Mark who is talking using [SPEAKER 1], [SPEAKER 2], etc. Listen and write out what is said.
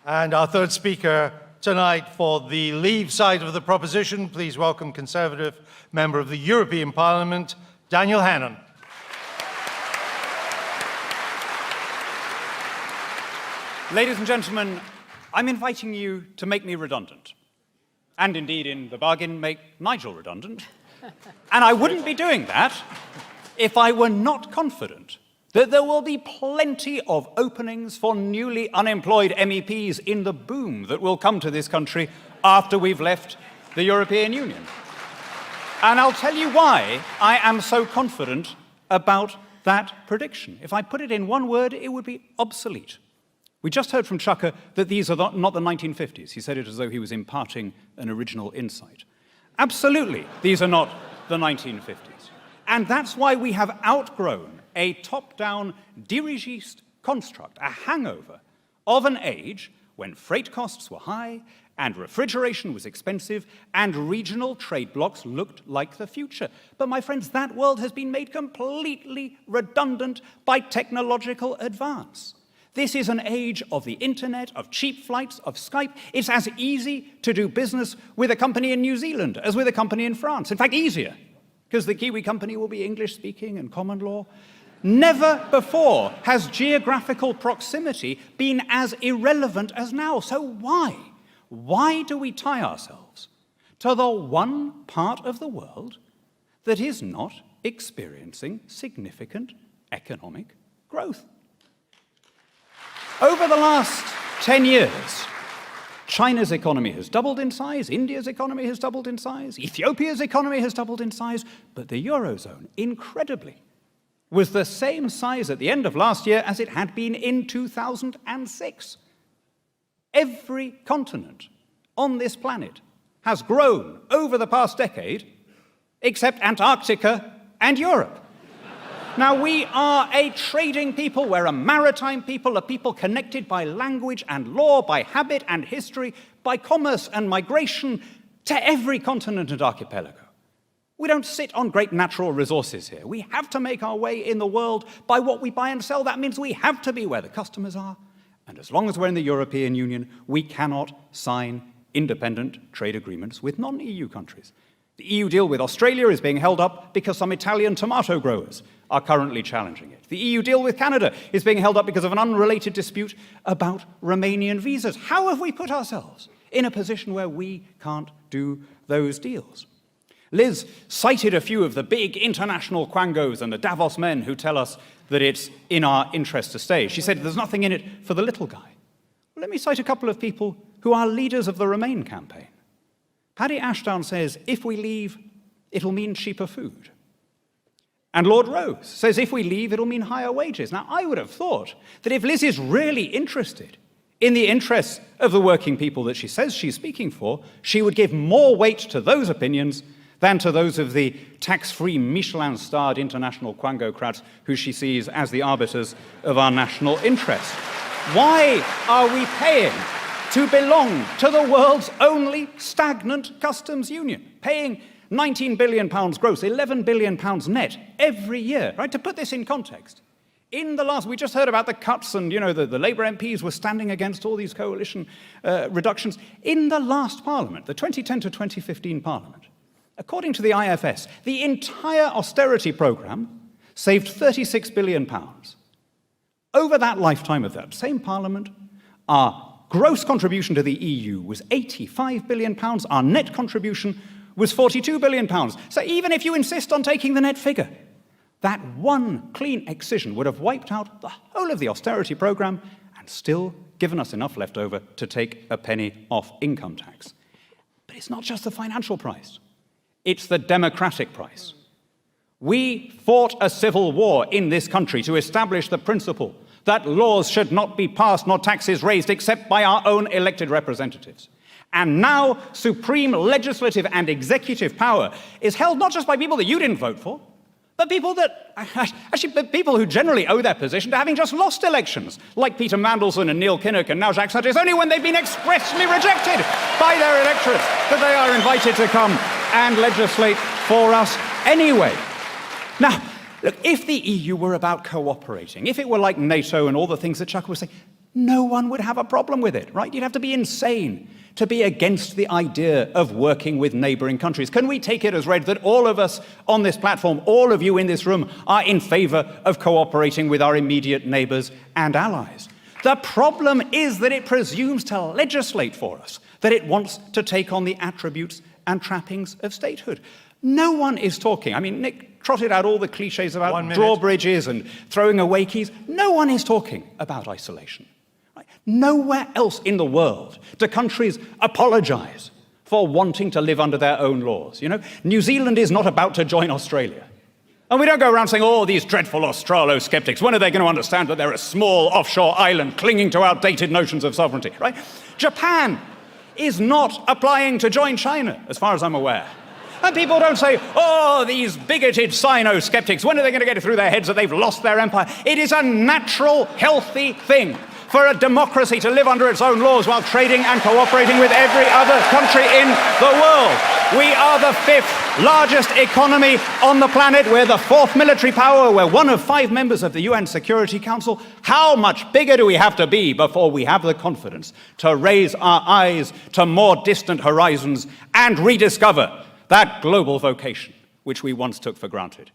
[SPEAKER 1] And our third speaker tonight for the Leave side of the proposition, please welcome Conservative Member of the European Parliament, Daniel Hannan.
[SPEAKER 2] Ladies and gentlemen, I'm inviting you to make me redundant. And indeed, in the bargain, make Nigel redundant. And I wouldn't be doing that if I were not confident that there will be plenty of openings for newly unemployed MEPs in the boom that will come to this country after we've left the European Union. And I'll tell you why I am so confident about that prediction. If I put it in one word, it would be obsolete. We just heard from Chucker that these are not the 1950s. He said it as though he was imparting an original insight. Absolutely, these are not the 1950s. And that's why we have outgrown a top-down dirigiste construct, a hangover of an age when freight costs were high and refrigeration was expensive and regional trade blocs looked like the future. But my friends, that world has been made completely redundant by technological advance. This is an age of the internet, of cheap flights, of Skype. It's as easy to do business with a company in New Zealand as with a company in France. In fact, easier, because the Kiwi company will be English-speaking and common law. Never before has geographical proximity been as irrelevant as now. So why? Why do we tie ourselves to the one part of the world that is not experiencing significant economic growth? Over the last 10 years, China's economy has doubled in size, India's economy has doubled in size, Ethiopia's economy has doubled in size, but the Eurozone, incredibly, was the same size at the end of last year as it had been in 2006. Every continent on this planet has grown over the past decade, except Antarctica and Europe. Now, we are a trading people, we're a maritime people, a people connected by language and law, by habit and history, by commerce and migration to every continent and archipelago. We don't sit on great natural resources here. We have to make our way in the world by what we buy and sell. That means we have to be where the customers are. And as long as we're in the European Union, we cannot sign independent trade agreements with non-EU countries. The EU deal with Australia is being held up because some Italian tomato growers are currently challenging it. The EU deal with Canada is being held up because of an unrelated dispute about Romanian visas. How have we put ourselves in a position where we can't do those deals? Liz cited a few of the big international quangos and the Davos men who tell us that it's in our interest to stay. She said there's nothing in it for the little guy. Well, let me cite a couple of people who are leaders of the Remain campaign. Paddy Ashdown says, if we leave, it'll mean cheaper food. And Lord Rose says, if we leave, it'll mean higher wages. Now, I would have thought that if Liz is really interested in the interests of the working people that she says she's speaking for, she would give more weight to those opinions than to those of the tax-free Michelin-starred international quangocrats who she sees as the arbiters of our national interest. Why are we paying to belong to the world's only stagnant customs union, paying £19 billion gross, £11 billion net every year, right? To put this in context, in the last, we just heard about the cuts and, the Labour MPs were standing against all these coalition reductions. In the last Parliament, the 2010 to 2015 Parliament, according to the IFS, the entire austerity programme saved £36 billion. Over that lifetime of that same Parliament, our gross contribution to the EU was £85 billion. Our net contribution was £42 billion. So even if you insist on taking the net figure, that one clean excision would have wiped out the whole of the austerity programme and still given us enough left over to take a penny off income tax. But it's not just the financial price. It's the democratic price. We fought a civil war in this country to establish the principle that laws should not be passed nor taxes raised except by our own elected representatives. And now supreme legislative and executive power is held not just by people that you didn't vote for, but people who generally owe their position to having just lost elections, like Peter Mandelson and Neil Kinnock and now Jacques Sutton. It's only when they've been expressly rejected by their electorates that they are invited to come and legislate for us anyway. Now, look, if the EU were about cooperating, if it were like NATO and all the things that Chuck was saying, no one would have a problem with it, right? You'd have to be insane to be against the idea of working with neighboring countries. Can we take it as read that all of us on this platform, all of you in this room, are in favor of cooperating with our immediate neighbors and allies? The problem is that it presumes to legislate for us, that it wants to take on the attributes and trappings of statehood. No one is talking. I mean, Nick trotted out all the cliches about drawbridges and throwing away keys. No one is talking about isolation. Right? Nowhere else in the world do countries apologize for wanting to live under their own laws. You know, New Zealand is not about to join Australia. And we don't go around saying, oh, these dreadful Australo-skeptics, when are they going to understand that they're a small offshore island clinging to outdated notions of sovereignty, right? Japan is not applying to join China, as far as I'm aware. And people don't say, oh, these bigoted Sino-skeptics, when are they going to get it through their heads that they've lost their empire? It is a natural, healthy thing for a democracy to live under its own laws while trading and cooperating with every other country in the world. We are the 5th largest economy on the planet. We're the 4th military power. We're one of 5 members of the UN Security Council. How much bigger do we have to be before we have the confidence to raise our eyes to more distant horizons and rediscover that global vocation which we once took for granted?